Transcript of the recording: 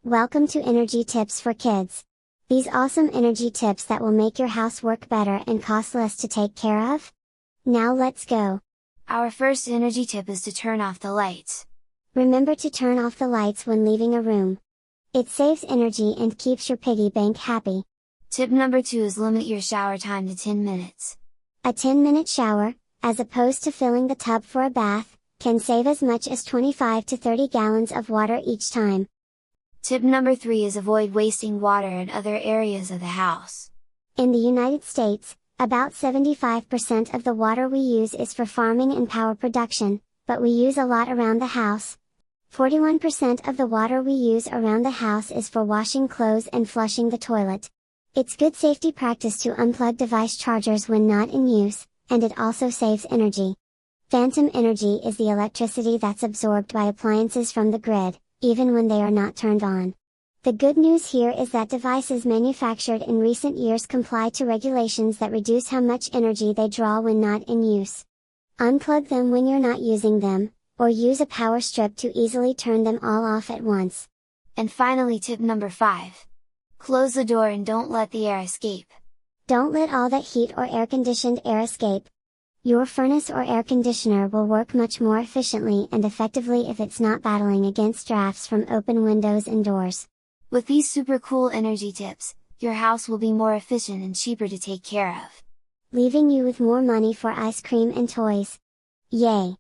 Welcome to Energy Tips for Kids. These awesome energy tips that will make your house work better and cost less to take care of? Now let's go! Our first energy tip is to turn off the lights. Remember to turn off the lights when leaving a room. It saves energy and keeps your piggy bank happy. Tip number 2 is limit your shower time to 10 minutes. A 10-minute shower, as opposed to filling the tub for a bath, can save as much as 25 to 30 gallons of water each time. Tip number 3 is avoid wasting water in other areas of the house. In the United States, about 75% of the water we use is for farming and power production, but we use a lot around the house. 41% of the water we use around the house is for washing clothes and flushing the toilet. It's good safety practice to unplug device chargers when not in use, and it also saves energy. Phantom energy is the electricity that's absorbed by appliances from the grid, even when they are not turned on. The good news here is that devices manufactured in recent years comply to regulations that reduce how much energy they draw when not in use. Unplug them when you're not using them, or use a power strip to easily turn them all off at once. And finally, tip number 5. Close the door and don't let the air escape. Don't let all that heat or air-conditioned air escape. Your furnace or air conditioner will work much more efficiently and effectively if it's not battling against drafts from open windows and doors. With these super cool energy tips, your house will be more efficient and cheaper to take care of, leaving you with more money for ice cream and toys. Yay!